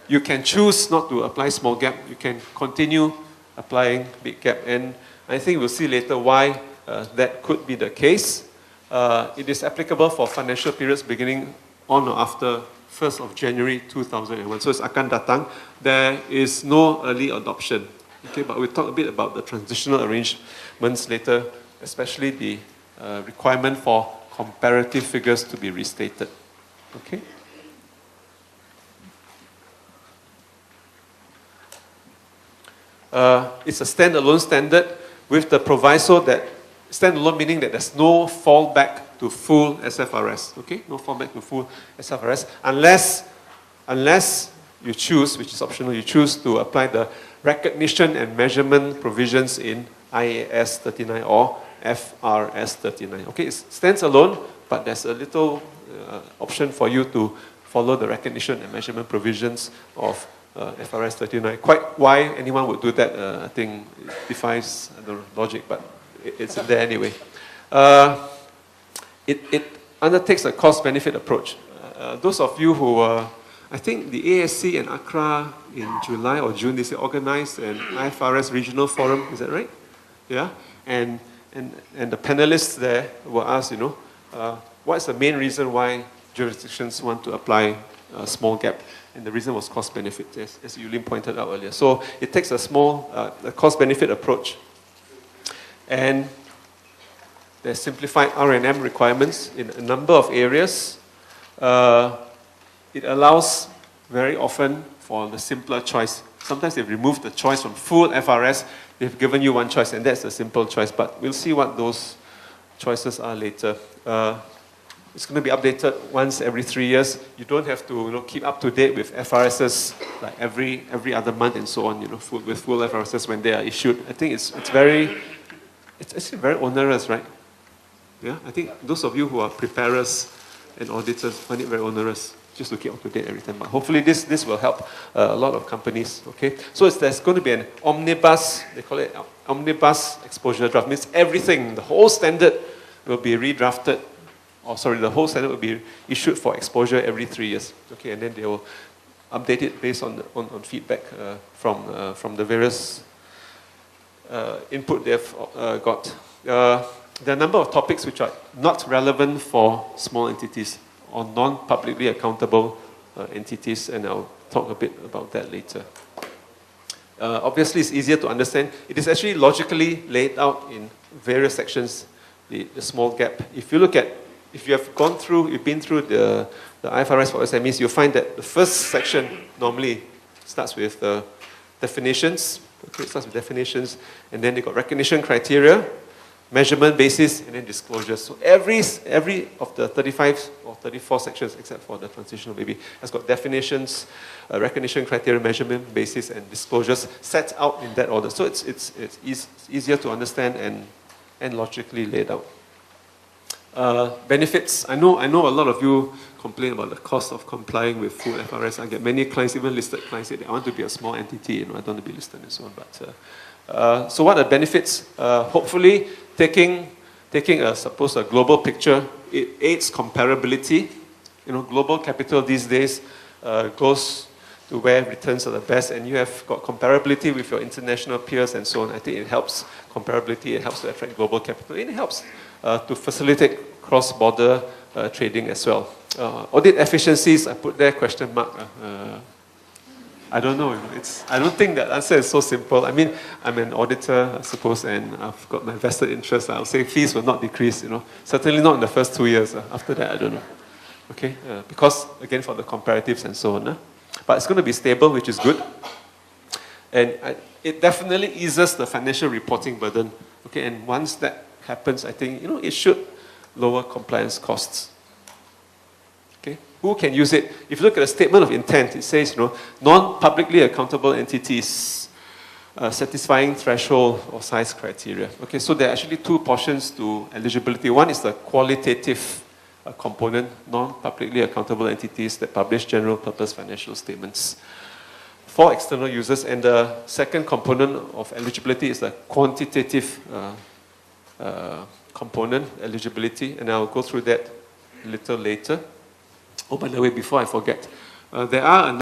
You can choose not to apply small gap. You can continue applying big gap. And I think we'll see later why that could be the case. It is applicable for financial periods beginning on or after 1st of January 2001. So it's akan datang. There is no early adoption. Okay, but we'll talk a bit about the transitional arrangements later, especially the requirement for comparative figures to be restated. Okay? It's a standalone standard with the proviso that standalone meaning that there's no fallback to full SFRS. Okay, no fallback to full SFRS unless you choose, which is optional, you choose to apply the recognition and measurement provisions in IAS 39 or FRS 39. Okay, it stands alone, but there's a little option for you to follow the recognition and measurement provisions of FRS 39. Quite why anyone would do that, I think it defies the logic, but it's there anyway. It undertakes a cost-benefit approach. Those of you who I think the ASC and ACRA in July or June, they organized an IFRS regional forum, is that right? Yeah, and the panelists there were asked, what's the main reason why jurisdictions want to apply a small gap? And the reason was cost-benefit, as Yulin pointed out earlier. So it takes a cost-benefit approach. And there's simplified R&M requirements in a number of areas. It allows very often for the simpler choice. Sometimes they've removed the choice from full FRS. They've given you one choice, and that's a simple choice. But we'll see what those choices are later. It's going to be updated once every 3 years. You don't have to keep up to date with FRSs like every other month and so on. With full FRSs when they are issued. I think it's actually very onerous, right? Yeah, I think those of you who are preparers and auditors find it very onerous just to keep up to date every time. But hopefully this will help a lot of companies. Okay, so there's going to be an omnibus. They call it omnibus exposure draft. Means everything, the whole standard will be redrafted. The whole standard will be issued for exposure every 3 years. Okay, and then they will update it based on feedback from the various input they've got. There are a number of topics which are not relevant for small entities or non-publicly accountable entities, and I'll talk a bit about that later. Obviously, it's easier to understand. It is actually logically laid out in various sections, the small gap. If you have been through the IFRS for SMEs, you'll find that the first section normally starts with definitions. Okay, it starts with definitions, and then they got recognition criteria, measurement basis, and then disclosures. So every of the 35 or 34 sections, except for the transitional maybe, has got definitions, recognition criteria, measurement basis, and disclosures set out in that order. So it's easier to understand and logically laid out. Benefits. I know a lot of you complain about the cost of complying with full FRS. I get many clients, even listed clients, say they want to be a small entity, I don't want to be listed and so on. But so what are benefits? Hopefully, taking a global picture, it aids comparability. Global capital these days goes to where returns are the best, and you have got comparability with your international peers and so on. I think it helps comparability. It helps to attract global capital. It helps to facilitate cross-border trading as well. Audit efficiencies, I put there question mark. I don't know. I don't think that answer is so simple. I mean, I'm an auditor, I suppose, and I've got my vested interest. I'll say fees will not decrease. Certainly not in the first 2 years. After that, I don't know. Okay, because again for the comparatives and so on. But it's going to be stable, which is good, and it definitely eases the financial reporting burden. Okay, and once that happens, I think it should lower compliance costs. Okay, who can use it? If you look at the statement of intent, it says non-publicly accountable entities satisfying threshold or size criteria. Okay, so there are actually two portions to eligibility. One is the qualitative component, non-publicly accountable entities that publish general purpose financial statements for external users, and the second component of eligibility is the quantitative component eligibility, and I'll go through that a little later. Oh, by the way, before I forget, there are